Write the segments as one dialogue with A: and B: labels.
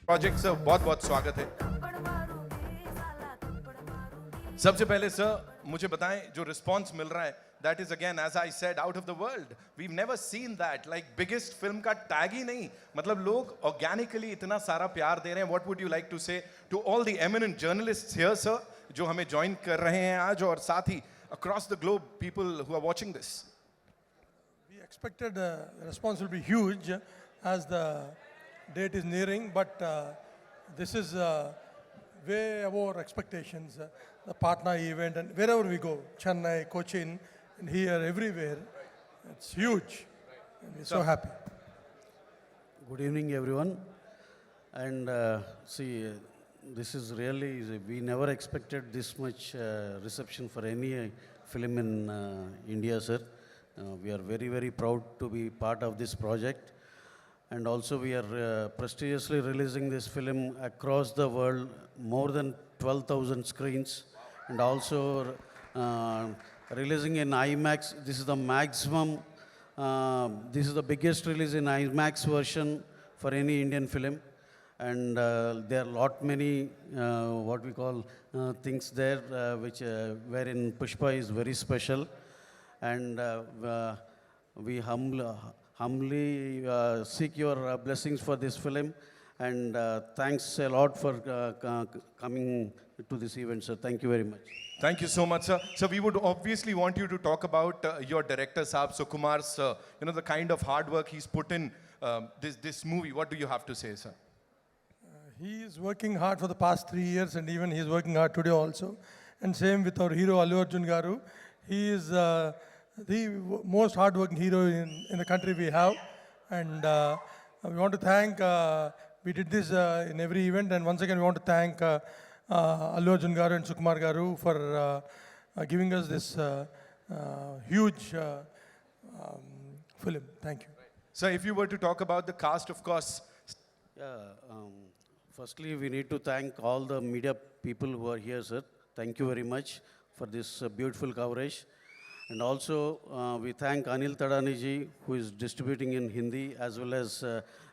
A: Project sir बहुत बहुत स्वागत है। सबसे पहले सर मुझे बताएं जो रिस्पांस मिल रहा है that is again as I said out of the world. We never seen that like biggest film का टैग ही नहीं, मतलब लोग ऑर्गेनिकली इतना सारा प्यार दे रहे हैं। What would you like to say to all the eminent journalists here sir जो हमें ज्वाइन कर रहे हैं आज, और साथ ही across the globe people who are watching this?
B: We expected the response will be huge as the date is nearing, but this is way above our expectations. The Patna event and wherever we go, Chennai, Cochin, and here, everywhere, it's huge. And we're so happy.
C: Good evening, everyone. And this is really, we never expected this much reception for any film in India, sir. We are very, very proud to be part of this project. And also we are prestigiously releasing this film across the world, more than 12,000 screens. And also releasing in IMAX. This is the maximum, this is the biggest release in IMAX version for any Indian film. And there are lot many what we call things there which wherein Pushpa is very special. And we humbly seek your blessings for this film. And thanks a lot for coming to this event, sir. Thank you very much.
A: Thank you so much, sir. So we would obviously want you to talk about your director, Saab Sukumar, sir. You know, the kind of hard work he's put in this movie. What do you have to say, sir?
B: He is working hard for the past 3 years, and even he is working hard today also. And same with our hero, Allu Arjun garu. He is the most hard-working hero in the country we have. And we want to thank, we did this in every event, and once again we want to thank Allu Arjun garu and Sukumar garu for giving us this huge film. Thank you.
A: So if you were to talk about the cast, of course.
C: Yeah, firstly, we need to thank all the media people who are here, sir. Thank you very much for this beautiful coverage. And also, we thank Anil Tadaniji, who is distributing in Hindi as well as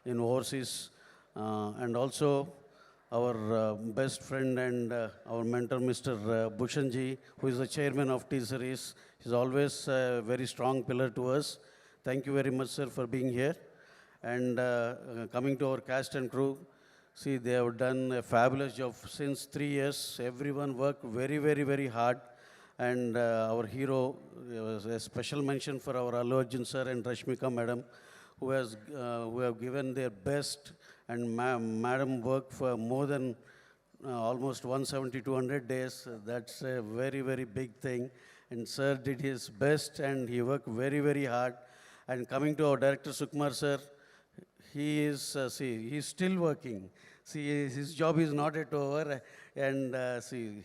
C: in overseas. And also, our best friend and our mentor, Mr. Bhushanji, who is the chairman of T-Series. He's always a very strong pillar to us. Thank you very much, sir, for being here. And coming to our cast and crew, see, they have done a fabulous job since 3 years. Everyone worked very, very, very hard. And our hero, a special mention for our Allu Arjun sir and Rashmika madam, who have given their best, and madam worked for more than almost 170, 200 days. That's a very, very big thing. And sir did his best, and he worked very, very hard. And coming to our director, Sukumar sir, he is, he's still working. See, his job is not yet over. And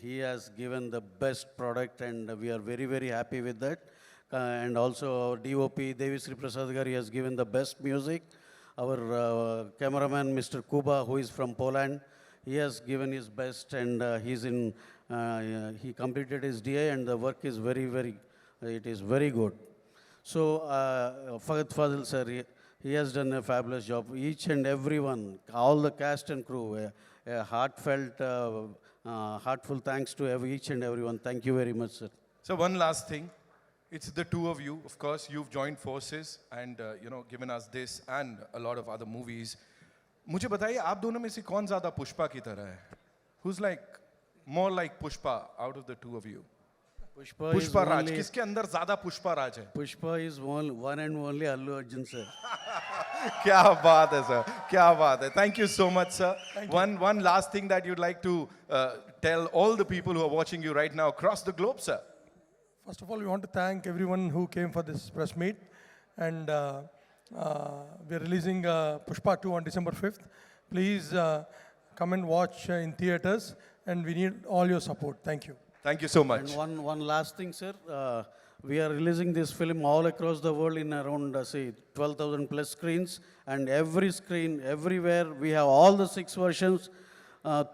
C: he has given the best product, and we are very, very happy with that. And also our DOP, Devi Sri Prasad Gari, has given the best music. Our cameraman, Mr. Kuba, who is from Poland, he has given his best, and he completed his DA, and the work is very, very, it is very good. So, Faghat Fadil sir, he has done a fabulous job. Each and everyone, all the cast and crew, a heartfelt, heartful thanks to each and everyone. Thank you very much, sir.
A: So one last thing. It's the two of you. Of course, you've joined forces and, you know, given us this and a lot of other movies. मुझे बताइए आप दोनों में से कौन ज़्यादा पुष्पा की तरह है? Who's like more like Pushpa out of the two of you? Pushpa Raj. किसके अंदर ज़्यादा पुष्पा राज है?
C: Pushpa is one and only Allu Arjun, sir.
A: क्या बात है sir, क्या बात है. Thank you so much, sir. One last thing that you'd like to tell all the people who are watching you right now across the globe, sir.
B: First of all, we want to thank everyone who came for this press meet. And we're releasing Pushpa 2 on December 5th. Please come and watch in theaters, and we need all your support. Thank you.
A: Thank you so much.
C: And one last thing, sir. We are releasing this film all across the world in around, 12,000 plus screens. And every screen, everywhere, we have all the 6 versions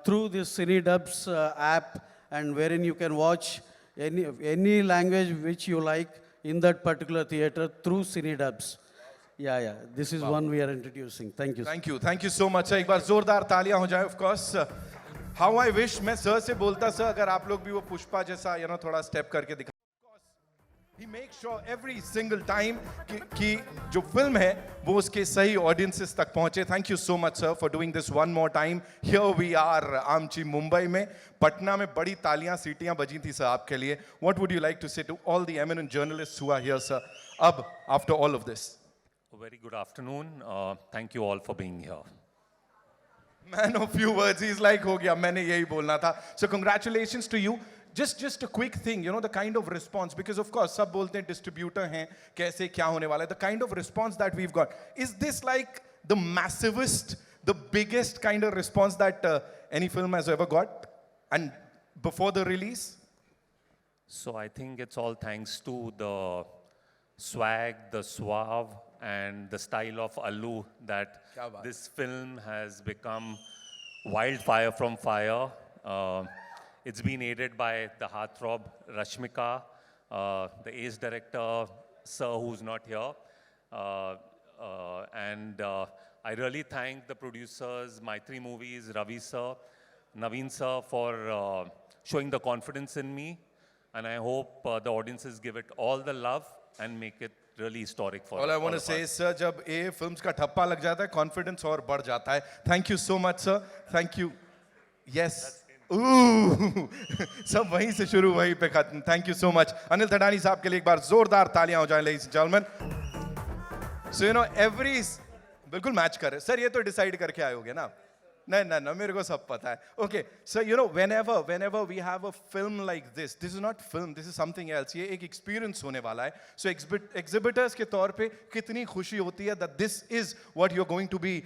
C: through this Cinedubs app, and wherein you can watch any language which you like in that particular theater through Cinedubs. Yeah. This is one we are introducing. Thank you.
A: Thank you so much. एक बार जोरदार तालियां हो जाए of course. How I wish मैं sir से बोलता sir अगर आप लोग भी वो पुष्पा जैसा थोड़ा स्टेप करके दिखा। He makes sure every single time कि जो फिल्म है वो उसके सही ऑडियंसेस तक पहुंचे। Thank you so much sir for doing this one more time. Here we are आमची मुंबई में, पटना में बड़ी तालियां सीटियां बजी थी सर आपके लिए। What would you like to say to all the eminent journalists who are here sir अब after all of this?
D: Very good afternoon. Thank you all for being here.
A: Man of few words, he's like हो गया मैंने यही बोलना था। So congratulations to you. Just a quick thing, the kind of response, because of course सब बोलते हैं distributor हैं कैसे क्या होने वाला है, the kind of response that we've got, is this like the massivest, the biggest kind of response that any film has ever got and before the release?
D: So I think it's all thanks to the swag, the suave, and the style of Allu that this film has become wildfire from fire. It's been aided by the heartthrob Rashmika, the ace director, sir, who's not here. And I really thank the producers, my 3 movies, Ravi sir, Naveen sir, for showing the confidence in me. And I hope the audiences give it all the love and make it really historic for
A: All I want to
D: of
A: say
D: us.
A: is sir जब ये films का ठप्पा लग जाता है confidence और बढ़ जाता है। Thank you so much sir. Thank you. Yes सब वहीं से शुरू वहीं पे खत्म। Thank you so much. Anil Thadani साहब के लिए एक बार जोरदार तालियां हो जाएं ladies and gentleman. So every बिल्कुल मैच कर रहे सर, ये तो डिसाइड करके आए होगे ना? नहीं मेरे को सब पता है। Okay sir whenever we have a film like this is not film, this is something else, ये एक experience होने वाला है। So exhibitors के तौर पे कितनी खुशी होती है that this is what you're going to be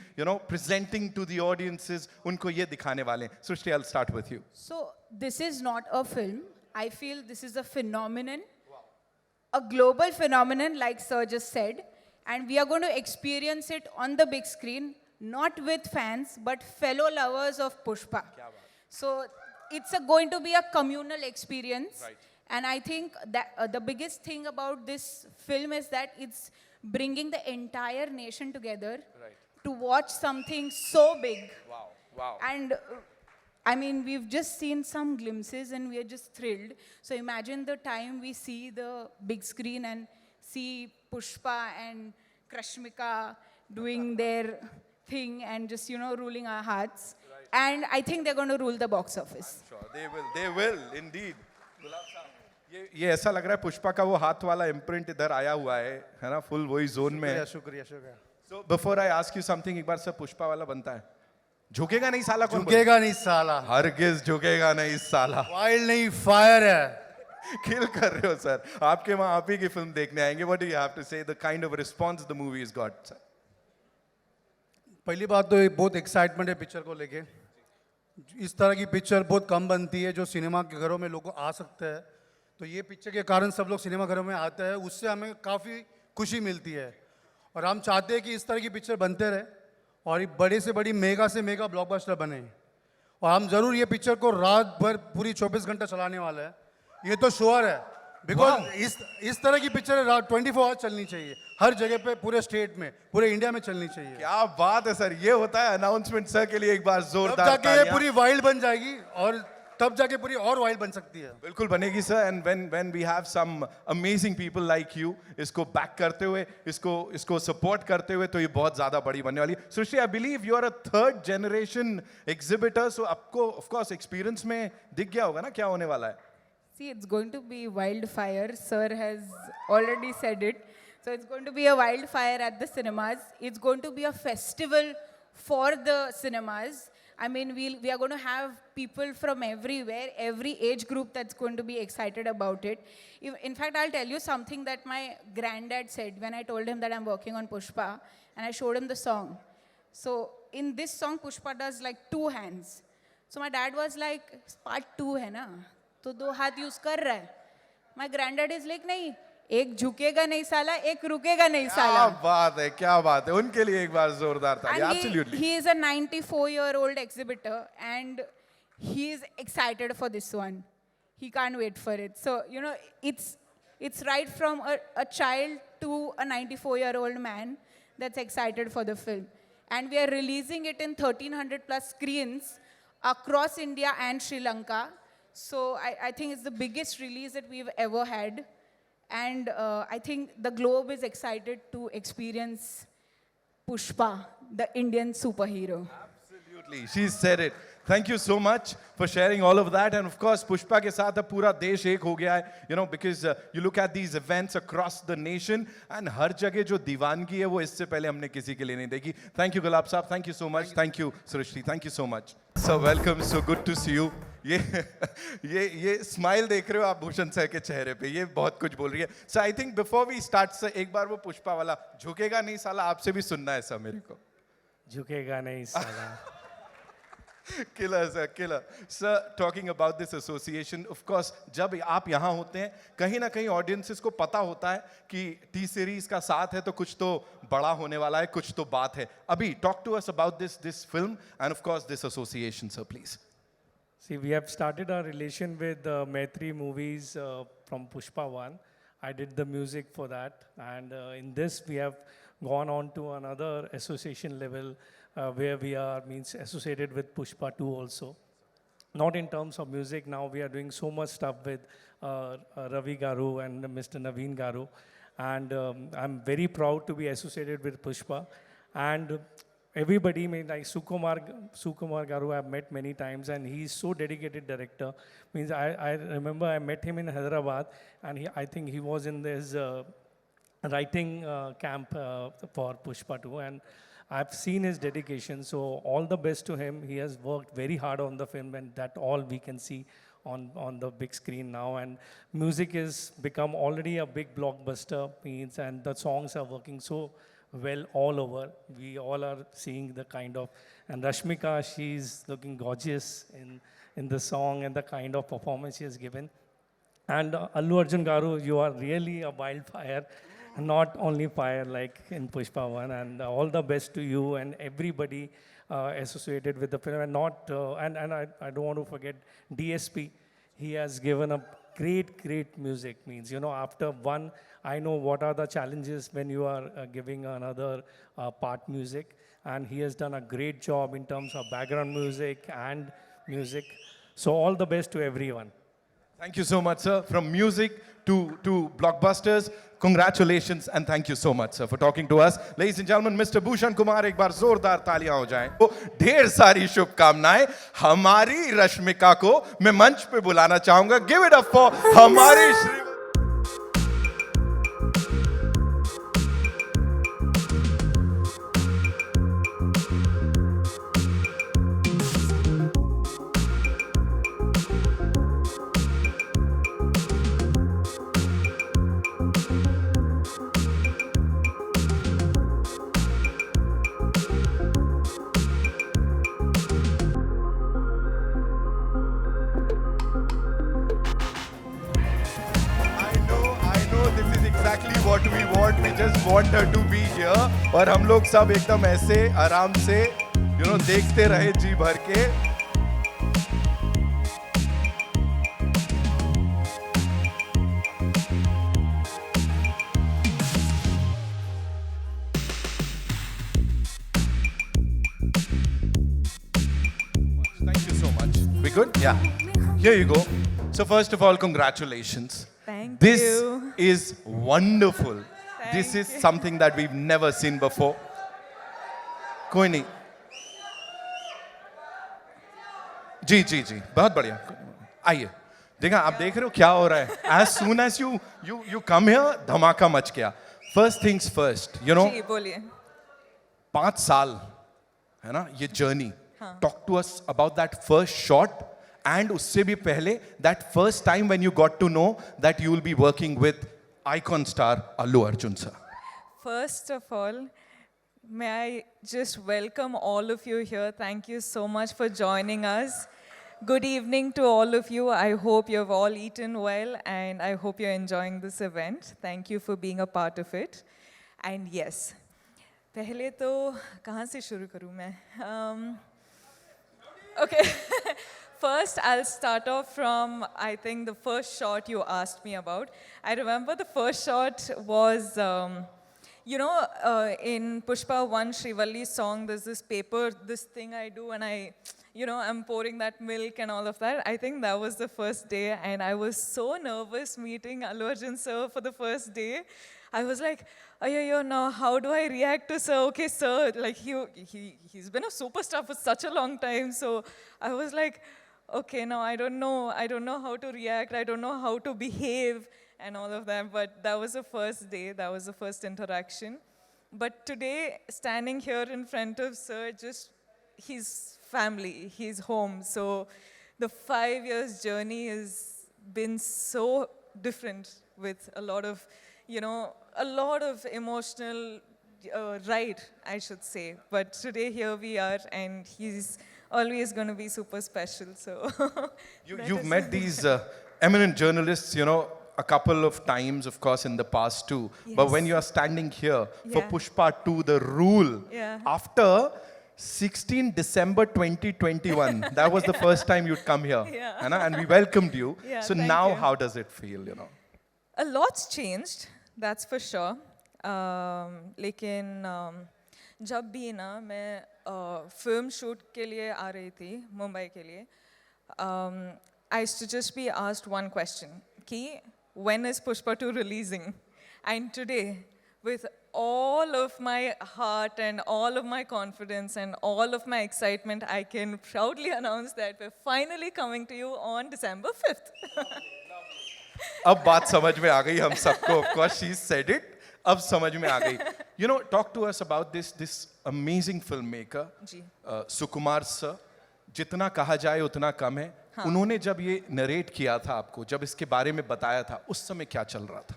A: presenting to the audiences, उनको ये दिखाने वाले हैं। Srishti, I'll start with you.
E: So this is not a film. I feel this is a phenomenon, a global phenomenon like Sir just said, and we are going to experience it on the big screen, not with fans, but fellow lovers of Pushpa. So it's going to be a communal experience.
A: Right.
E: And I think that the biggest thing about this film is that it's bringing the entire nation together to watch something so big.
A: Wow.
E: And I mean, we've just seen some glimpses and we are just thrilled. So imagine the time we see the big screen and see Pushpa and Rashmika doing their thing and just, ruling our hearts. And I think they're going to rule the box office.
A: Sure, they will indeed. ये ऐसा लग रहा है पुष्पा का वो हाथ वाला imprint इधर आया हुआ है ना? फुल वही जोन में है।
B: शुक्रिया।
A: So before I ask you something, एक बार सर पुष्पा वाला बनता है? झुकेगा नहीं साला? कौन
B: झुकेगा नहीं साला।
A: हरगिज झुकेगा नहीं साला।
B: वाइल्ड नहीं, फायर है।
A: किल कर रहे हो सर। आपके वहाँ आप ही की फिल्म देखने आएंगे। What do you have to say? The kind of response the movie has got, sir.
B: पहली बात तो ये बहुत एक्साइटमेंट है पिक्चर को लेके। इस तरह की पिक्चर बहुत कम बनती है जो सिनेमा के घरों में लोग आ सकते हैं, तो ये पिक्चर के कारण सब लोग सिनेमा घरों में आते हैं, उससे हमें काफ़ी खुशी मिलती है। और हम चाहते हैं कि इस तरह की पिक्चर बनते रहे और बड़े से बड़ी मेगा से मेगा ब्लॉकबस्टर बने। और हम ज़रूर ये पिक्चर को रात भर पूरी 24 घंटा चलाने वाले हैं, ये तो श्योर है। बिकॉज इस तरह की पिक्चर 24 आवर्स चलनी चाहिए, हर जगह पे, पूरे स्टेट में, पूरे इंडिया में चलनी चाहिए।
A: क्या बात है सर, ये होता है अनाउंसमेंट सर के लिए। एक बार जोरदार
B: तब जाके ये पूरी वाइल्ड बन जाएगी और तब जाके पूरी और वाइल्ड बन सकती है।
A: बिल्कुल बनेगी sir. And when we have some amazing people like you इसको बैक करते हुए, इसको सपोर्ट करते हुए, तो ये बहुत ज्यादा बड़ी बनने वाली है। Srishti, I believe you are a 3rd generation exhibitor, so आपको ऑफ कोर्स एक्सपीरियंस में दिख गया होगा ना क्या होने वाला है?
E: See, it's going to be wildfire. Sir has already said it. So it's going to be a wildfire at the cinemas. It's going to be a festival for the cinemas. I mean, we are going to have people from everywhere, every age group that's going to be excited about it. In fact, I'll tell you something that my granddad said when I told him that I'm working on Pushpa, and I showed him the song. So in this song, Pushpa does like 2 hands. So my dad was like, part 2 hai na? तो 2 हाथ use कर रहा है। My granddad is like, नहीं, एक झुकेगा नहीं साला, एक रुकेगा नहीं साला।
A: क्या बात है। उनके लिए एक बार जोरदार ताली। Absolutely.
E: He is a 94-year-old exhibitor and he is excited for this one. He can't wait for it. So, it's right from a child to a 94-year-old man that's excited for the film. And we are releasing it in 1,300 plus screens across India and Sri Lanka. So I think it's the biggest release that we've ever had. And I think the globe is excited to experience Pushpa, the Indian superhero.
A: Absolutely, she said it. Thank you so much for sharing all of that. And of course, Pushpa ke saath ab pura desh ek ho gaya hai, you know, because you look at these events across the nation and har jagah jo diwangi hai, wo isse pehle humne kisi ke liye nahi dekhi. Thank you, Gulab Saab. Thank you so much. Thank you, Srishti. Thank you so much. So welcome. So good to see you. ये smile देख रहे हो आप Bhushan sir के चेहरे पे, ये बहुत कुछ बोल रही है. So I think before we start sir, एक बार वो पुष्पा वाला झुकेगा नहीं साला आपसे भी सुनना है सर मेरे को.
F: झुकेगा नहीं साला.
A: Killer, sir, killer. Sir, talking about this association, of course, जब आप यहाँ होते हैं, कहीं ना कहीं audiences को पता होता है कि T series का साथ है तो कुछ तो बड़ा होने वाला है, कुछ तो बात है. अभी, talk to us about this film and of course this association, sir, please.
F: See, we have started our relation with Maitri movies from Pushpa 1. I did the music for that, and in this we have gone on to another association level where we are associated with Pushpa 2 also. Not in terms of music, now we are doing so much stuff with Ravi Garu and Mr. Naveen Garu, and I'm very proud to be associated with Pushpa. And everybody, like Sukumar Garu, I've met many times, and he's so dedicated director. I remember I met him in Hyderabad, and I think he was in this writing camp for Pushpa 2, and I've seen his dedication, so all the best to him. He has worked very hard on the film, and that all we can see on the big screen now. And music has become already a big blockbuster, and the songs are working so well all over. We all are seeing the kind of, and Rashmika, she's looking gorgeous in the song and the kind of performance she has given. And Allu Arjun Garu, you are really a wildfire. Not only fire like in Pushpa 1, and all the best to you and everybody associated with the film. And I don't want to forget DSP. He has given a great music. After one, I know what are the challenges when you are giving another part music, and he has done a great job in terms of background music and music. So all the best to everyone.
A: Thank you so much, sir. From music to blockbusters, congratulations and thank you so much, sir, for talking to us. Ladies and gentlemen, Mr. Bhushan Kumar, एक बार जोरदार तालियां हो जाएं. तो ढेर सारी शुभकामनाएं. हमारी रश्मिका को मैं मंच पे बुलाना चाहूंगा. Give it up for हमारी Shri. Exactly what we want. We just want her to be here. और हम लोग सब एकदम ऐसे आराम से, देखते रहे जी भर के. Thank you so much. We good? Yeah. Here you go. So first of all, congratulations.
G: Thank
A: This
G: you.
A: is wonderful. This is something that we've never seen before. कोई नहीं. जी जी जी बहुत बढ़िया. आइए. देखा आप देख रहे हो क्या हो रहा है. As soon as you come here, धमाका मच गया. First things first,
G: जी बोलिए.
A: 5 साल है ना ये journey. Talk to us about that first shot. And उससे भी पहले, that first time when you got to know that you will be working with icon star Allu Arjun sir.
G: First of all, may I just welcome all of you here. Thank you so much for joining us. Good evening to all of you. I hope you have all eaten well, and I hope you're enjoying this event. Thank you for being a part of it. And yes, पहले तो कहाँ से शुरू करूँ मैं? Okay. First, I'll start off from, I think, the first shot you asked me about. I remember the first shot was, in Pushpa 1, Srivalli's song, there's this paper, this thing I do, and I'm pouring that milk and all of that. I think that was the first day, and I was so nervous meeting Allu Arjun sir for the first day. I was like, yo, now how do I react to sir? Okay, sir, like he's been a superstar for such a long time, so I was like, okay, now I don't know how to react, I don't know how to behave and all of that, but that was the first day, that was the first interaction. But today, standing here in front of sir, just his family, his home. So the 5 years journey has been so different with a lot of, emotional ride, I should say. But today here we are, and he's always going to be super special. So
A: You've met these eminent journalists, a couple of times, of course, in the past too. But when you are standing here for
G: Yeah.
A: Pushpa 2, The Rule,
G: Yeah.
A: after 16 December 2021, that was the first time you'd come here.
G: Yeah.
A: And we welcomed you.
G: Yeah,
A: So
G: thank
A: now
G: you.
A: how does it feel,
G: A lot's changed, that's for sure. लेकिन जब भी ना मैं film shoot के लिए आ रही थी मुंबई के लिए, I used to just be asked one question, कि when is Pushpa 2 releasing? And today, with all of my heart and all of my confidence and all of my excitement, I can proudly announce that we're finally coming to you on December 5th.
A: अब बात समझ में आ गई हम सबको. Of course, she said it. अब समझ में आ गई. Talk to us about this amazing filmmaker,
G: ji.
A: Sukumar sir. जितना कहा जाए उतना कम है. उन्होंने जब ये नरेट किया था आपको, जब इसके बारे में बताया था, उस समय क्या चल रहा था?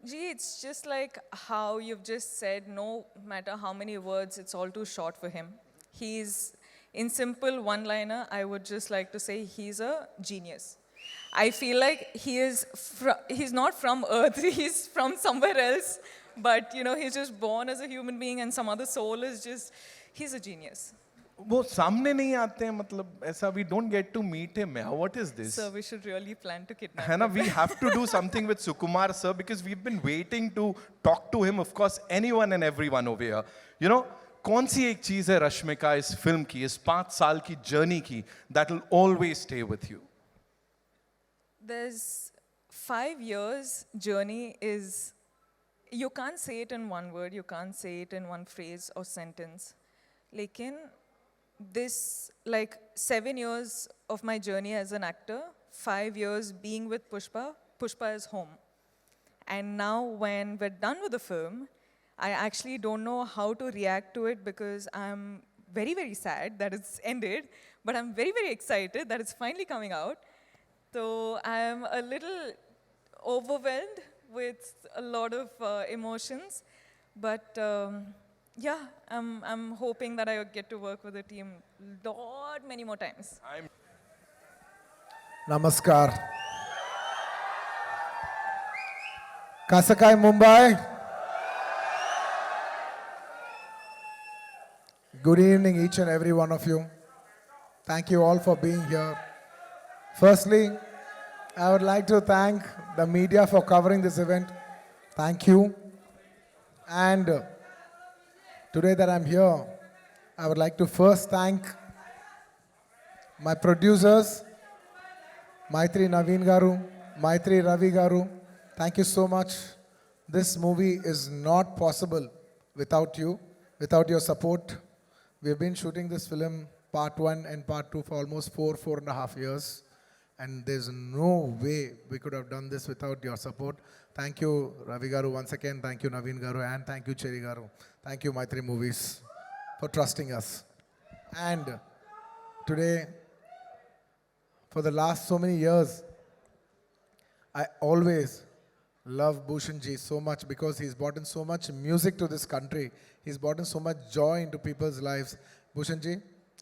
G: Gee, it's just like how you've just said, no matter how many words, it's all too short for him. He's, in simple one-liner, I would just like to say he's a genius. I feel like he's not from Earth, he's from somewhere else, but he's just born as a human being and some other soul is just, he's a genius.
A: वो सामने नहीं आते हैं, मतलब ऐसा we don't get to meet him. What is this?
G: So we should really plan to kidnap
A: है ना,
G: him.
A: we have to do something with Sukumar sir because we've been waiting to talk to him. Of course, anyone and everyone over here. कौन सी एक चीज है रश्मिका इस film की, इस 5 साल की जर्नी की, that will always stay with you?
G: There's 5 years journey is, you can't say it in one word, you can't say it in one phrase or sentence. Lekin, this, like 7 years of my journey as an actor, 5 years being with Pushpa, Pushpa is home. And now when we're done with the film, I actually don't know how to react to it because I'm very, very sad that it's ended, but I'm very, very excited that it's finally coming out. So I'm a little overwhelmed with a lot of emotions, but yeah, I'm hoping that I get to work with the team many more times.
H: Namaskar. Kasakai, Mumbai. Good evening, each and every one of you. Thank you all for being here. Firstly, I would like to thank the media for covering this event. Thank you. And today that I'm here, I would like to first thank my producers, Maitri Naveen Garu, Maitri Ravi Garu. Thank you so much. This movie is not possible without you, without your support. We've been shooting this film, part 1 and part 2, for almost 4.5 years. And there's no way we could have done this without your support. Thank you, Ravi Garu, once again. Thank you, Naveen Garu. And thank you, Cherry Garu. Thank you, Maitri Movies, for trusting us. And today, for the last so many years, I always love Bhushan ji so much because he's brought in so much music to this country. He's brought in so much joy into people's lives. Bhushan ji,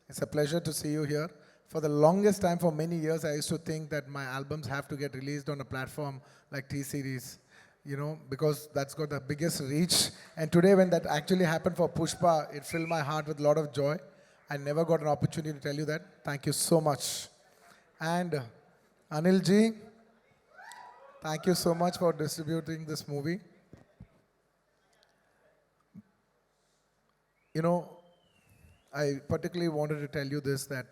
H: it's a pleasure to see you here. For the longest time, for many years, I used to think that my albums have to get released on a platform like T-Series, because that's got the biggest reach. And today, when that actually happened for Pushpa, it filled my heart with a lot of joy. I never got an opportunity to tell you that. Thank you so much. And Anil ji, thank you so much for distributing this movie. you know, I particularly wanted to tell you this, that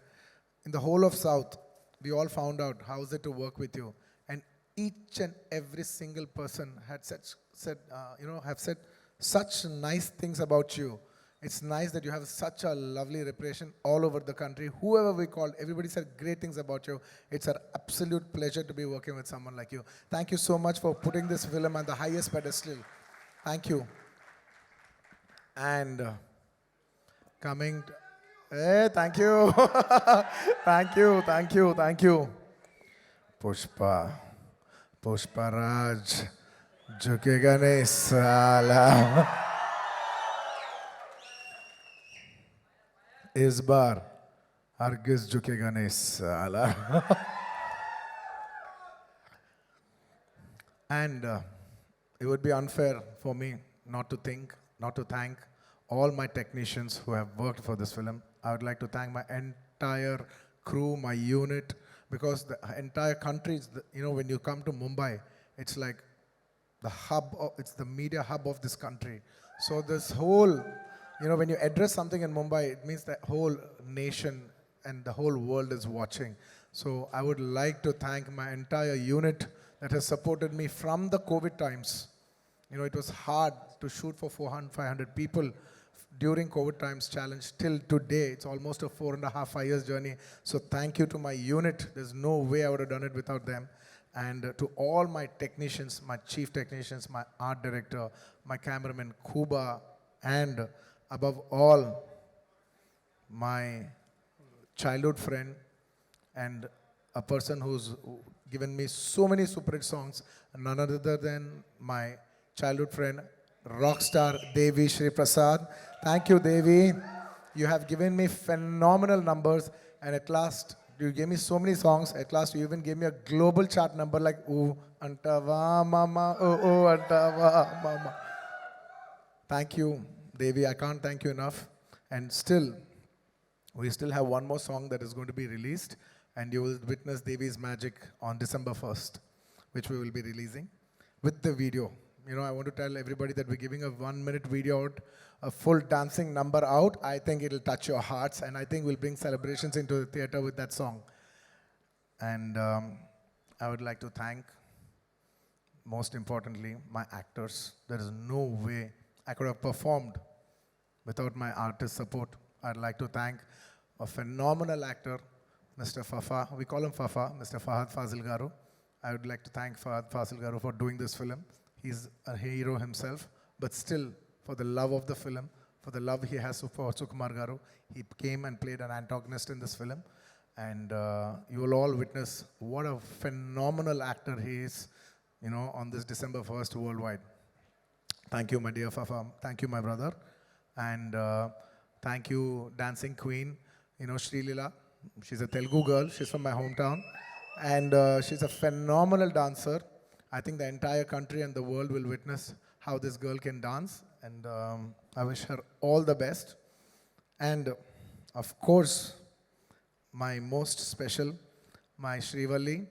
H: in the whole of South, we all found out how is it to work with you. And each and every single person had have said such nice things about you. It's nice that you have such a lovely reputation all over the country. Whoever we called, everybody said great things about you. It's an absolute pleasure to be working with someone like you. Thank you so much for putting this film on the highest pedestal. Thank you. And coming, hey, thank you. Thank you, thank you, thank you. Pushpa, Pushpa Raj, झुकेगा नहीं साला. इस बार हरगिज झुकेगा नहीं साला. And it would be unfair for me not to thank all my technicians who have worked for this film. I would like to thank my entire crew, my unit, because the entire country is, when you come to Mumbai, it's like the hub, it's the media hub of this country. So this whole, when you address something in Mumbai, it means the whole nation and the whole world is watching. So I would like to thank my entire unit that has supported me from the COVID times. It was hard to shoot for 400, 500 people during COVID times challenge till today. It's almost a 4.5 years journey. So thank you to my unit. There's no way I would have done it without them. And to all my technicians, my chief technicians, my art director, my cameraman Kuba, and above all, my childhood friend and a person who's given me so many super hit songs, none other than my childhood friend, rock star Devi Shri Prasad. Thank you, Devi. You have given me phenomenal numbers, and at last, you gave me so many songs. At last, you even gave me a global chart number like "Ooh Antava Mama, Oh Antava Mama." Thank you, Devi. I can't thank you enough. And still, we still have one more song that is going to be released, and you will witness Devi's magic on December 1st, which we will be releasing with the video. I want to tell everybody that we're giving a 1-minute video out, a full dancing number out. I think it'll touch your hearts, and I think we'll bring celebrations into the theater with that song. And I would like to thank, most importantly, my actors. There is no way I could have performed without my artist support. I'd like to thank a phenomenal actor, Mr. Fafa. We call him Fafa, Mr. Fahad Fazil Garu. I would like to thank Fahad Fazil Garu for doing this film. He's a hero himself, but still, for the love of the film, for the love he has for Sukumar Garu, he came and played an antagonist in this film. And you will all witness what a phenomenal actor he is, on this December 1st worldwide. Thank you, my dear Fafa. Thank you, my brother. And thank you, Dancing Queen, Sri Leela. She's a Telugu girl. She's from my hometown. And she's a phenomenal dancer. I think the entire country and the world will witness how this girl can dance. And I wish her all the best. And of course, my most special, my Srivalli.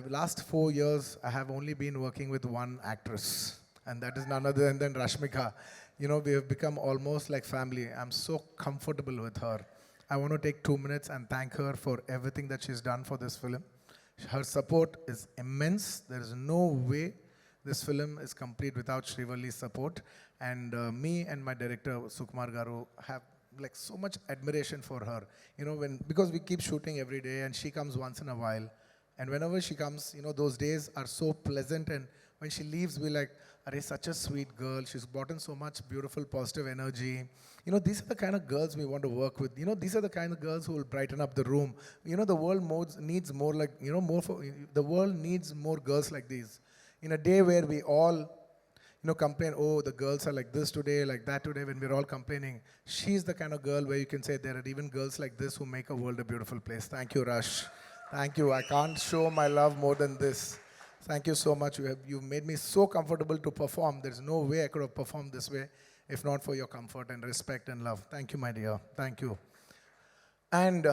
H: Last 4 years, I have only been working with one actress. And that is none other than Rashmika. We have become almost like family. I'm so comfortable with her. I want to take 2 minutes and thank her for everything that she's done for this film. Her support is immense. There is no way this film is complete without Srivalli's support. And me and my director, Sukumar Garu, have so much admiration for her. Because we keep shooting every day and she comes once in a while. And whenever she comes, those days are so pleasant. And when she leaves, we're like, Arey, such a sweet girl. She's brought in so much beautiful, positive energy. These are the kind of girls we want to work with. These are the kind of girls who will brighten up the room. The world needs more the world needs more girls like these. In a day where we all, complain, oh, the girls are like this today, like that today, when we're all complaining, she's the kind of girl where you can say there are even girls like this who make a world a beautiful place. Thank you, Rush. Thank you. I can't show my love more than this. Thank you so much. You've made me so comfortable to perform. There's no way I could have performed this way if not for your comfort and respect and love. Thank you, my dear. Thank you. And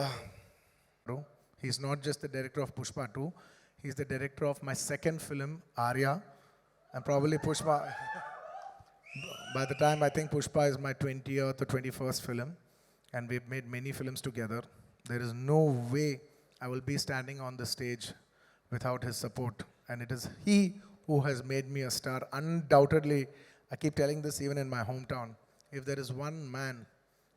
H: he's not just the director of Pushpa 2. He's the director of my second film, Arya. And probably Pushpa. By the time I think Pushpa is my 20th or 21st film, and we've made many films together, there is no way I will be standing on the stage without his support. And it is he who has made me a star. Undoubtedly, I keep telling this even in my hometown. If there is one man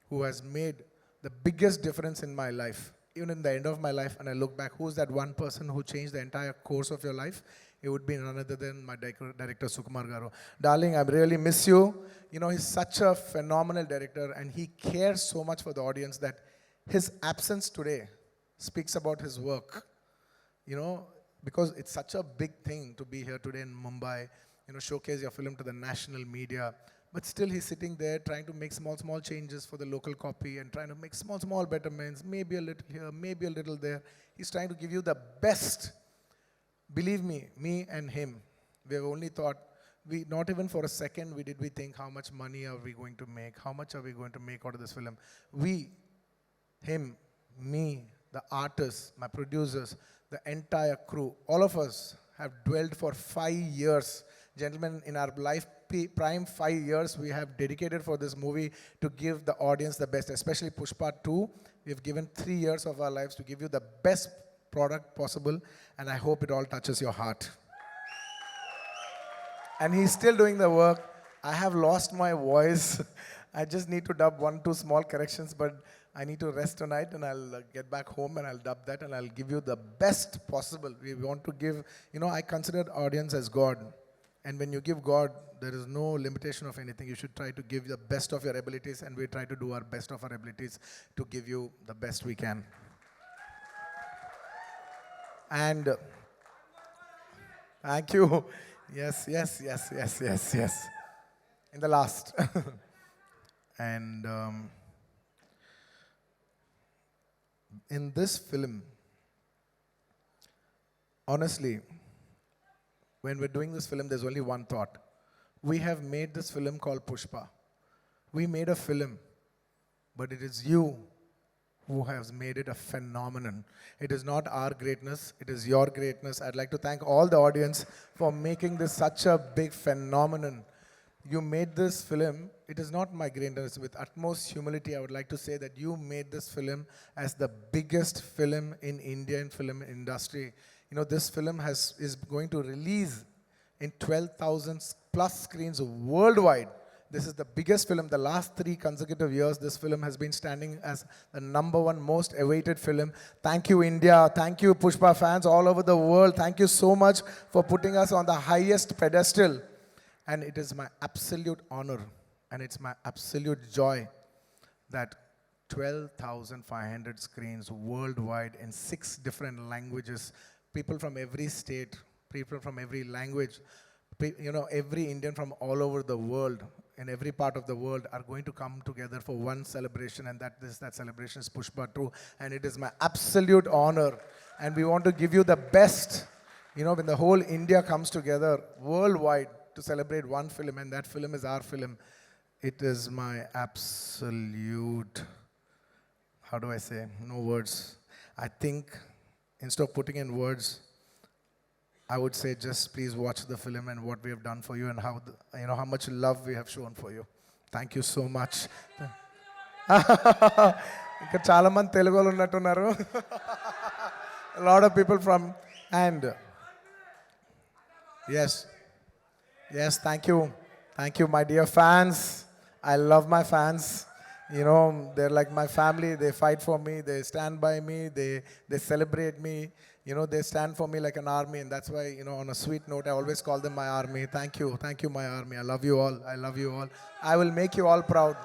H: who has made the biggest difference in my life, even in the end of my life, and I look back, who's that one person who changed the entire course of your life? It would be none other than my director Sukumar Garu. Darling, I really miss you. You know, he's such a phenomenal director, and he cares so much for the audience that his absence today speaks about his work. You know, because it's such a big thing to be here today in Mumbai, you know, showcase your film to the national media. But still he's sitting there trying to make small changes for the local copy and trying to make small betterments, maybe a little here, maybe a little there. He's trying to give you the best. Believe me and him, we have only thought, not even for a second we think how much money are we going to make, how much are we going to make out of this film. We, him, me, the artists, my producers, the entire crew, all of us have dwelled for 5 years. Gentlemen, in our life, prime 5 years, we have dedicated for this movie to give the audience the best, especially Pushpa 2. We have given 3 years of our lives to give you the best product possible, and I hope it all touches your heart. And he's still doing the work. I have lost my voice. I just need to dub 1-2 small corrections, but I need to rest tonight, and I'll get back home and I'll dub that and I'll give you the best possible. We want to give, you know, I consider audience as God. And when you give God, there is no limitation of anything. You should try to give the best of your abilities, and we try to do our best of our abilities to give you the best we can. And thank you. Yes. In the last. And in this film, honestly, when we're doing this film, there's only one thought. We have made this film called Pushpa. We made a film, but it is you who has made it a phenomenon. It is not our greatness, it is your greatness. I'd like to thank all the audience for making this such a big phenomenon. You made this film, it is not my greatness. With utmost humility, I would like to say that you made this film as the biggest film in Indian film industry. You know, this film is going to release in 12,000 plus screens worldwide. This is the biggest film. The last 3 consecutive years, this film has been standing as the #1 most awaited film. Thank you, India. Thank you, Pushpa fans all over the world. Thank you so much for putting us on the highest pedestal. And it is my absolute honor and it's my absolute joy that 12,500 screens worldwide in 6 different languages, people from every state, people from every language, you know, every Indian from all over the world, in every part of the world are going to come together for one celebration, and that celebration is Pushpa 2, and it is my absolute honor. And we want to give you the best, you know, when the whole India comes together worldwide to celebrate one film, and that film is our film. It is my absolute, how do I say, no words. I think instead of putting in words, I would say just please watch the film and what we have done for you and how, you know, how much love we have shown for you. Thank you so much. ఇక్కడ చాలా మంది తెలుగు వాళ్ళు ఉన్నట్టున్నారు. A lot of people from, and yes, thank you my dear fans. I love my fans. You know, they're like my family. They fight for me, they stand by me, they celebrate me. You know, they stand for me like an army, and that's why, you know, on a sweet note, I always call them my army. Thank you my army. I love you all. I will make you all proud.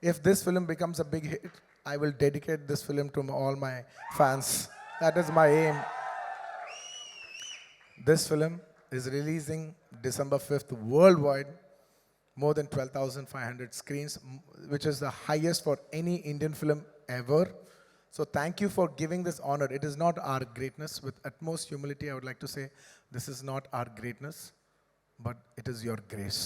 H: If this film becomes a big hit, I will dedicate this film to all my fans. That is my aim. This film is releasing December 5th worldwide, more than 12,500 screens, which is the highest for any Indian film ever. So thank you for giving this honor. It is not our greatness. With utmost humility, I would like to say, this is not our greatness, but it is your grace.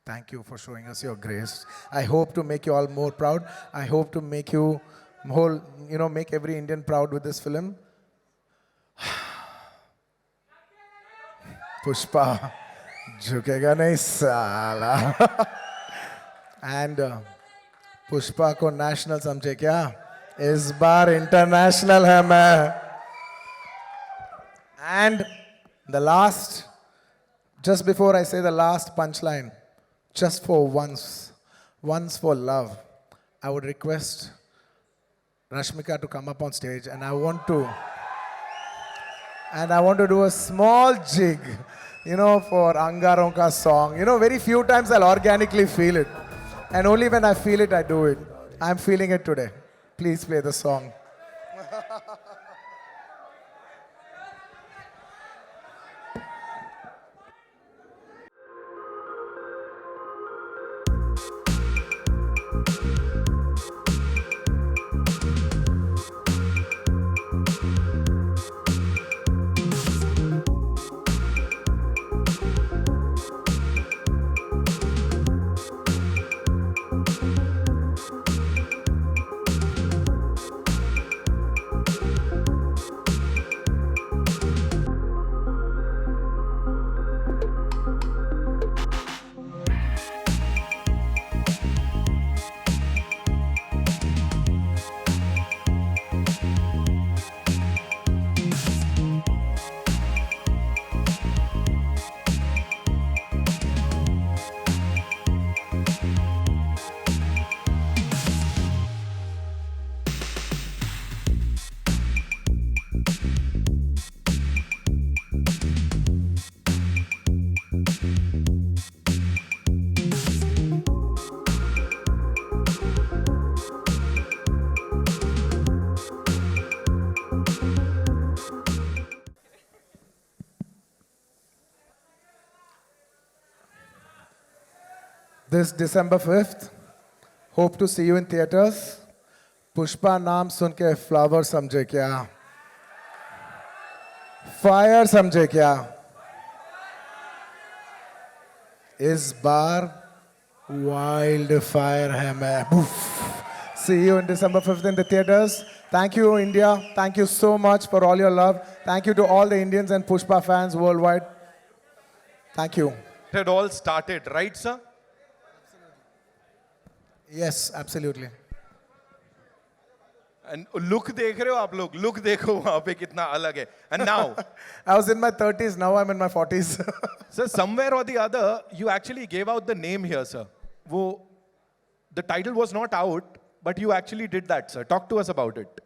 H: Thank you for showing us your grace. I hope to make you all more proud. I hope to make you make every Indian proud with this film. Pushpa. झुकेगा नहीं साला. And Pushpa को national समझे क्या? इस बार international है मैं. And the last, just before I say the last punchline, just for once for love, I would request Rashmika to come up on stage, and I want to do a small jig, for Angaron ka song. Very few times I'll organically feel it, and only when I feel it, I do it. I'm feeling it today. Please play the song. This December 5th, hope to see you in theaters. Pushpa naam sun ke flower samjhe kya? Fire samjhe kya? Is baar wildfire hai main. See you in December 5th in the theaters. Thank you, India. Thank you so much for all your love. Thank you to all the Indians and Pushpa fans worldwide. Thank you.
A: It all started, right, sir?
H: Yes, absolutely.
A: And look देख रहे हो आप लोग, look देखो वहाँ पे कितना अलग है. And now,
H: I was in my 30s, now I'm in my 40s.
A: sir, somewhere or the other, you actually gave out the name here, sir. The title was not out, but you actually did that, sir. Talk to us about it.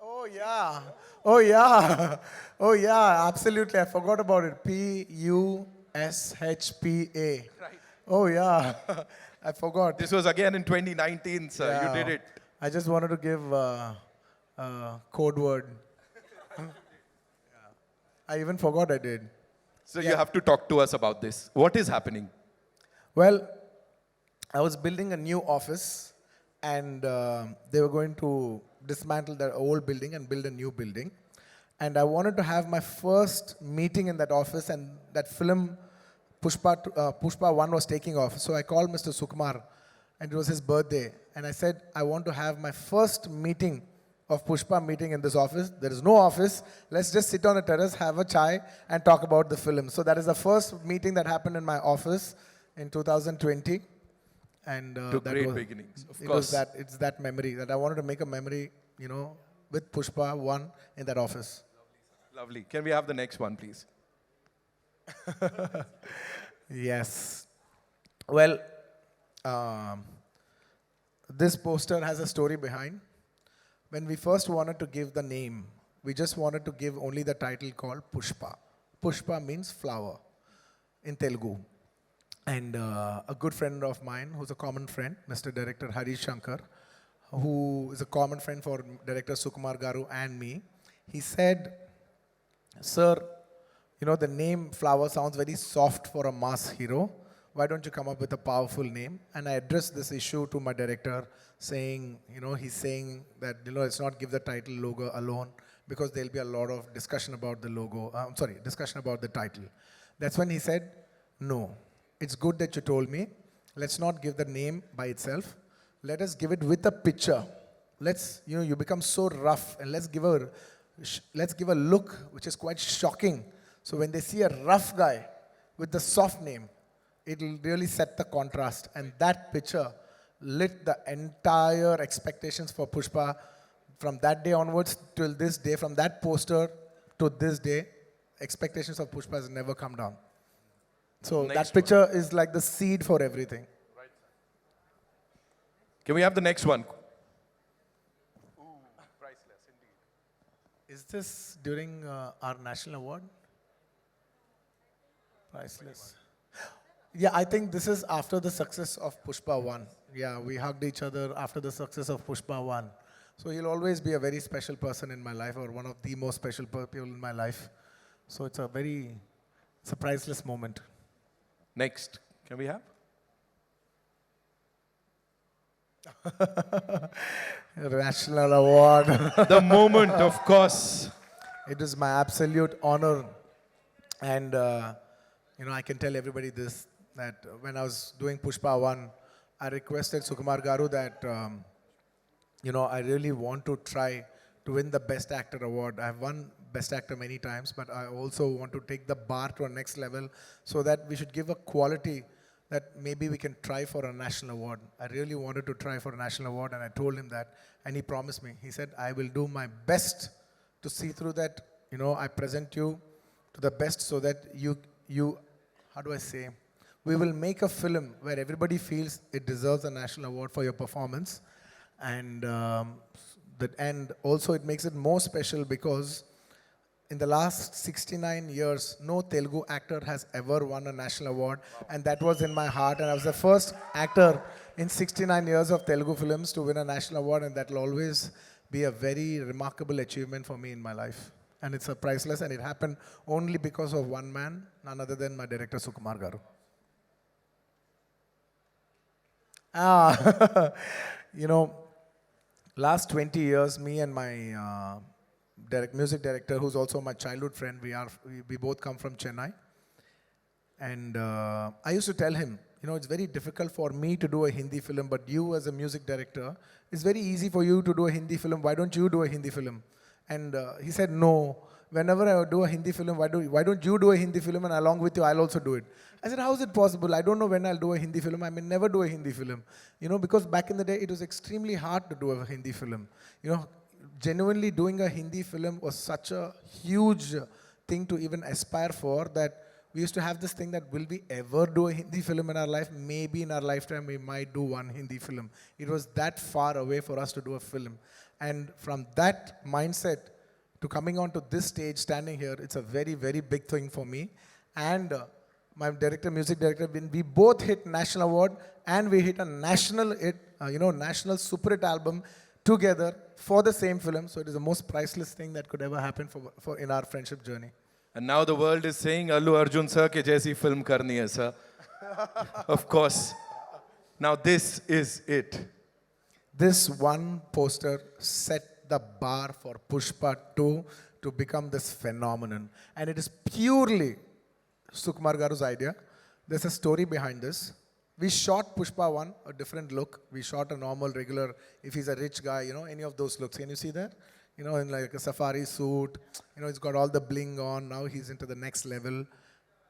H: Oh, yeah. Oh, yeah. Oh, yeah, absolutely. I forgot about it. Pushpa.
A: Right.
H: Oh, yeah. I forgot.
A: This was again in 2019, sir.
H: Yeah.
A: You did it.
H: I just wanted to give code word. I even forgot I did.
A: So you have to talk to us about this. What is happening?
H: Well, I was building a new office, and they were going to dismantle their old building and build a new building. And I wanted to have my first meeting in that office, and that film, Pushpa 1 was taking off. So I called Mr. Sukumar, and it was his birthday. And I said, I want to have my first meeting of Pushpa meeting in this office. There is no office. Let's just sit on a terrace, have a chai, and talk about the film. So that is the first meeting that happened in my office in 2020. And
A: To
H: that
A: great
H: was,
A: beginnings, of
H: it
A: course.
H: was that, it's that memory that I wanted to make a memory, with Pushpa 1 in that office.
A: Lovely. Can we have the next one, please?
H: Yes. Well, this poster has a story behind. When we first wanted to give the name, we just wanted to give only the title called Pushpa. Pushpa means flower in Telugu. And a good friend of mine, who's a common friend, Mr. Director Hari Shankar, who is a common friend for Director Sukumar Garu and me, he said, Sir, the name Flower sounds very soft for a mass hero. Why don't you come up with a powerful name? And I addressed this issue to my director, saying, he's saying that, let's not give the title logo alone, because there'll be a lot of discussion about the logo, discussion about the title. That's when he said, no, it's good that you told me. Let's not give the name by itself. Let us give it with a picture. Let's, you become so rough, and let's give a look which is quite shocking. So when they see a rough guy, with the soft name, it'll really set the contrast. And that picture lit the entire expectations for Pushpa from that day onwards till this day, from that poster to this day, expectations of Pushpa has never come down. So that picture is like the seed for everything.
A: Can we have the next one?
H: Is this during our national award? Priceless. Yeah, I think this is after the success of Pushpa 1. Yeah, we hugged each other after the success of Pushpa 1. So he'll always be a very special person in my life, or one of the most special people in my life. So it's a priceless moment.
A: Next. Can we have?
H: National award.
A: The moment, of course.
H: It is my absolute honor. And, I can tell everybody this, that when I was doing Pushpa 1, I requested Sukumar Garu that, I really want to try to win the Best Actor award. I've won Best Actor many times, but I also want to take the bar to a next level so that we should give a quality that maybe we can try for a national award. I really wanted to try for a national award, and I told him that, and he promised me. He said, I will do my best to see through that, I present you to the best so that you, how do I say, we will make a film where everybody feels it deserves a national award for your performance. And also it makes it more special because in the last 69 years, no Telugu actor has ever won a national award, and that was in my heart. And I was the first actor in 69 years of Telugu films to win a national award, and that will always be a very remarkable achievement for me in my life. And it's a priceless, and it happened only because of one man, none other than my director, Sukumar Garu. Last 20 years, me and my music director, who's also my childhood friend, we both come from Chennai. And I used to tell him, it's very difficult for me to do a Hindi film, but you as a music director, it's very easy for you to do a Hindi film. Why don't you do a Hindi film? And he said, no, whenever I do a Hindi film, why don't you do a Hindi film, and along with you, I'll also do it. I said, how is it possible? I don't know when I'll do a Hindi film. I may never do a Hindi film. Because back in the day, it was extremely hard to do a Hindi film. Genuinely doing a Hindi film was such a huge thing to even aspire for that we used to have this thing that will we ever do a Hindi film in our life? Maybe in our lifetime we might do one Hindi film. It was that far away for us to do a film. And from that mindset to coming onto this stage, standing here, it's a very, very big thing for me. And my music director, we both hit national award and we hit a national hit, national super hit album together for the same film. So it is the most priceless thing that could ever happen for in our friendship journey.
A: And now the world is saying, Allu Arjun sir ke jaisi film karni hai, sir. Of course. Now this is it.
H: This one poster set the bar for Pushpa 2 to become this phenomenon. And it is purely Sukumar Garu's idea. There's a story behind this. We shot Pushpa 1, a different look. We shot a normal, regular, if he's a rich guy, any of those looks. Can you see that? In like a safari suit, he's got all the bling on. Now he's into the next level.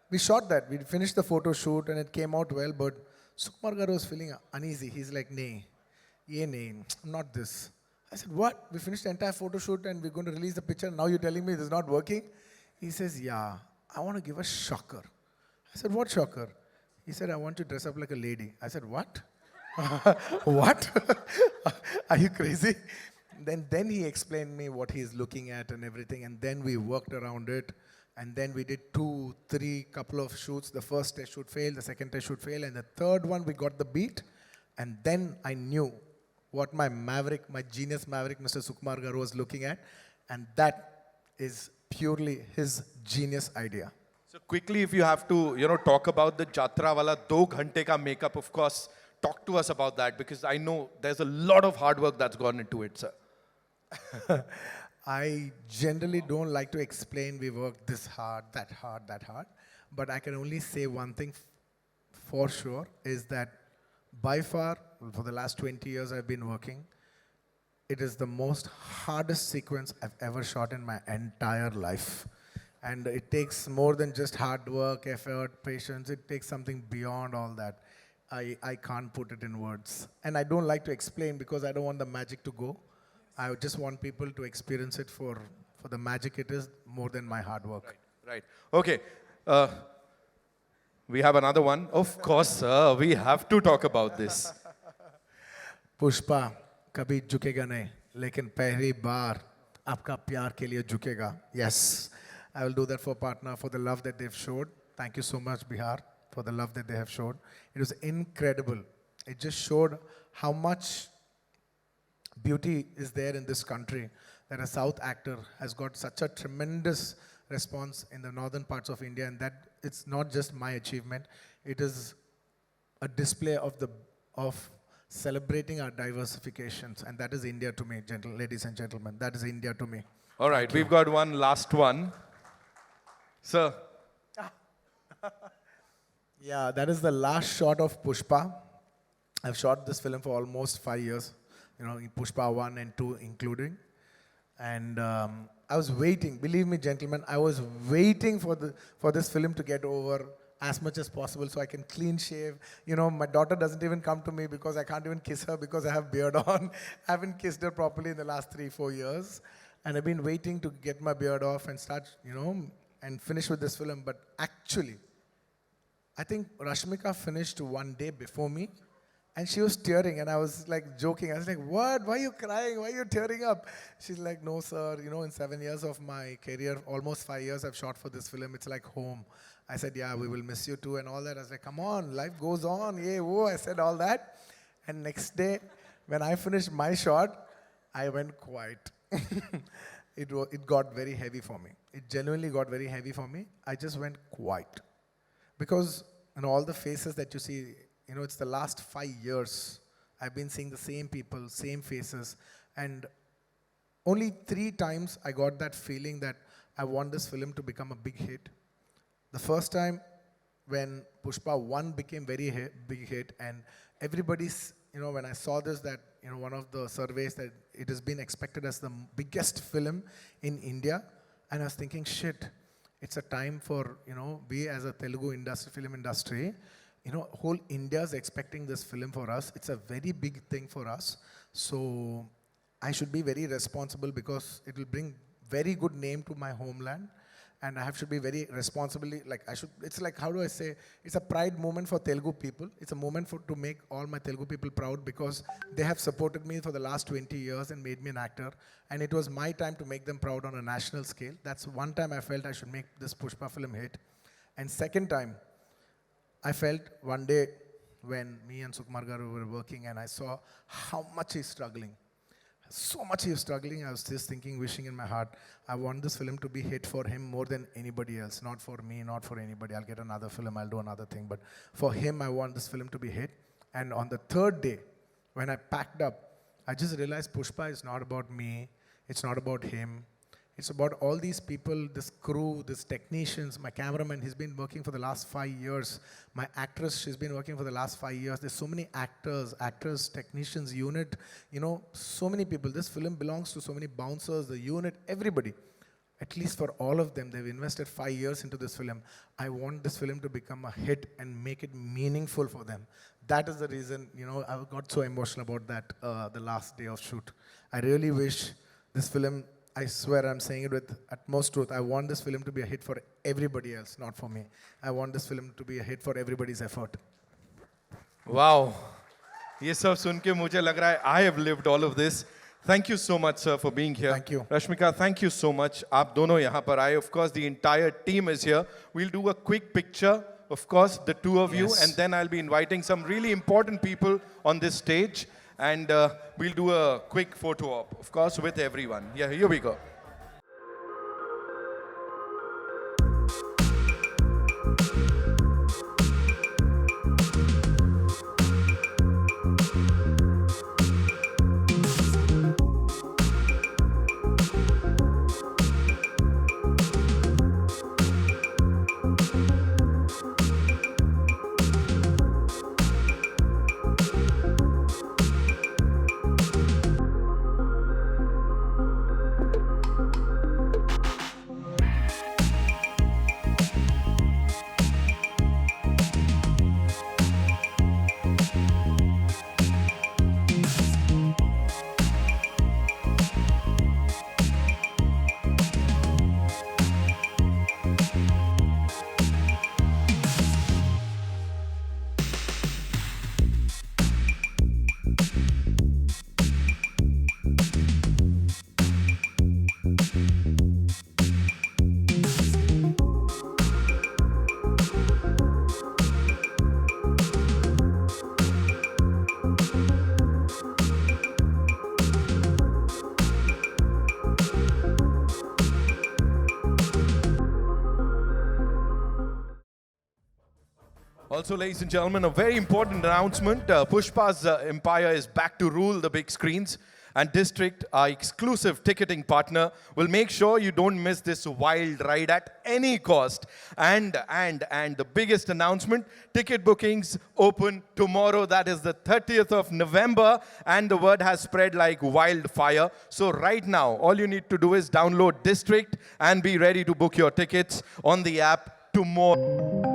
H: We shot that. We finished the photo shoot and it came out well, but Sukumar Garu was feeling uneasy. He's like, nay, not this. I said, what? We finished the entire photo shoot and we're going to release the picture. Now you're telling me this is not working? He says, yeah, I want to give a shocker. I said, what shocker? He said, I want you to dress up like a lady. I said, what? What? Are you crazy? Then he explained me what he's looking at and everything, and then we worked around it. And then we did 2, 3 couple of shoots. The first test shoot failed, the second test shoot failed, and the third one we got the beat. And then I knew what my genius maverick, Mr. Sukumar Garu was looking at, and that is purely his genius idea.
A: So quickly, if you have to, talk about the Jatra wala 2 ghante ka makeup, of course, talk to us about that, because I know there's a lot of hard work that's gone into it, sir.
H: I generally don't like to explain we worked this hard, that hard, that hard. But I can only say one thing for sure is that by far, for the last 20 years I've been working, it is the most hardest sequence I've ever shot in my entire life. And it takes more than just hard work, effort, patience. It takes something beyond all that. I can't put it in words. And I don't like to explain because I don't want the magic to go. I would just want people to experience it for the magic it is more than my hard work.
A: Right. Okay. We have another one. Of course, sir. We have to talk about this.
H: Pushpa कभी झुकेगा नहीं लेकिन पहली बार आपका प्यार के लिए झुकेगा. Yes, I will do that for partner, for the love that they've showed. Thank you so much, Bihar, for the love that they have showed. It was incredible. It just showed how much beauty is there in this country, that a South actor has got such a tremendous response in the northern parts of India, and that it's not just my achievement. It is a display of celebrating our diversifications, and that is India to me, ladies and gentlemen. That is India to me.
A: All right, we've got one last one. Sir.
H: Yeah, that is the last shot of Pushpa. I've shot this film for almost 5 years, in Pushpa 1 and 2 including. And I was waiting, believe me, gentlemen, I was waiting for this film to get over as much as possible so I can clean shave. My daughter doesn't even come to me because I can't even kiss her because I have beard on. I haven't kissed her properly in the last 3-4 years. And I've been waiting to get my beard off and start, and finish with this film. But actually, I think Rashmika finished one day before me. And she was tearing, and I was like joking. I was like, what? Why are you crying? Why are you tearing up? She's like, no, sir. In 7 years of my career, almost 5 years I've shot for this film. It's like home. I said, yeah, we will miss you too and all that. I was like, come on, life goes on. Yeah, whoa. I said all that. And next day, when I finished my shot, I went quiet. It got very heavy for me. It genuinely got very heavy for me. I just went quiet. Because all the faces that you see, it's the last 5 years. I've been seeing the same people, same faces. And only 3 times I got that feeling that I want this film to become a big hit. The first time when Pushpa 1 became very big hit, and everybody's, when I saw this, that, one of the surveys that it has been expected as the biggest film in India. And I was thinking, shit, it's a time for, we as a Telugu film industry, whole India is expecting this film for us. It's a very big thing for us. So I should be very responsible because it will bring very good name to my homeland. And I should be very responsibly, it's like, how do I say, it's a pride moment for Telugu people. It's a moment to make all my Telugu people proud because they have supported me for the last 20 years and made me an actor. And it was my time to make them proud on a national scale. That's one time I felt I should make this Pushpa film hit. And second time, I felt one day when me and Sukumar Garu were working and I saw how much he's struggling. So much he was struggling. I was just thinking, wishing in my heart, I want this film to be hit for him more than anybody else. Not for me, not for anybody. I'll get another film, I'll do another thing. But for him, I want this film to be hit. And on the third day, when I packed up, I just realized Pushpa is not about me. It's not about him. It's about all these people, this crew, these technicians, my cameraman, he's been working for the last 5 years. My actress, she's been working for the last 5 years. There's so many actors, technicians, unit, so many people. This film belongs to so many bouncers, the unit, everybody. At least for all of them, they've invested 5 years into this film. I want this film to become a hit and make it meaningful for them. That is the reason, I got so emotional about that the last day of shoot. I really wish this film, I swear I'm saying it with utmost truth. I want this film to be a hit for everybody else, not for me. I want this film to be a hit for everybody's effort.
A: Wow. ये सब सुन के मुझे लग रहा है I have lived all of this. Thank you so much, sir, for being here.
H: Thank you.
A: Rashmika, thank you so much. आप दोनों यहाँ पर आए. Of course, the entire team is here. We'll do a quick picture, of course, the two of you, and then I'll be inviting some really important people on this stage. And we'll do a quick photo op, of course, with everyone. Yeah, here we go. Also, ladies and gentlemen, a very important announcement. Pushpa's empire is back to rule the big screens. And District, our exclusive ticketing partner, will make sure you don't miss this wild ride at any cost. And the biggest announcement, ticket bookings open tomorrow. That is the 30th of November. And the word has spread like wildfire. So right now, all you need to do is download District and be ready to book your tickets on the app tomorrow.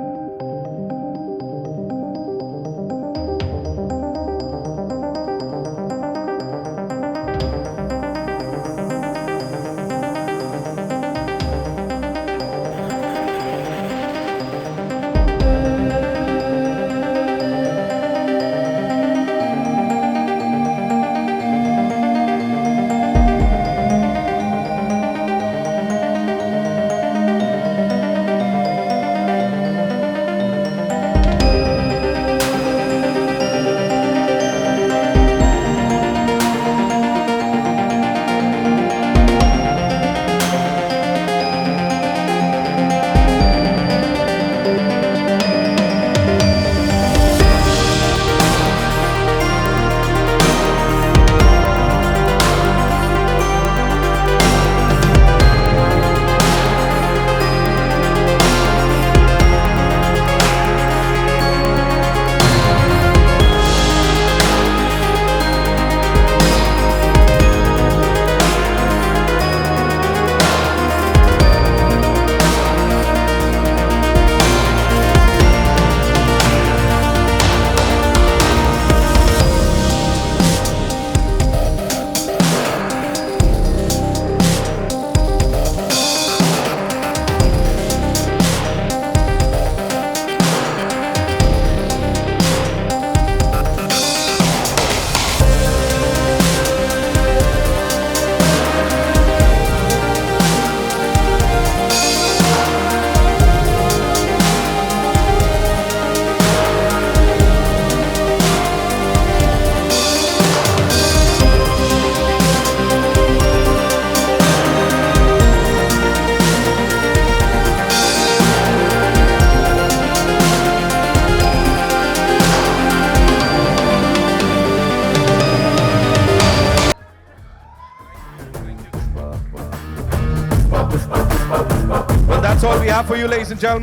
A: Well, that's all we have for you, ladies and gentlemen.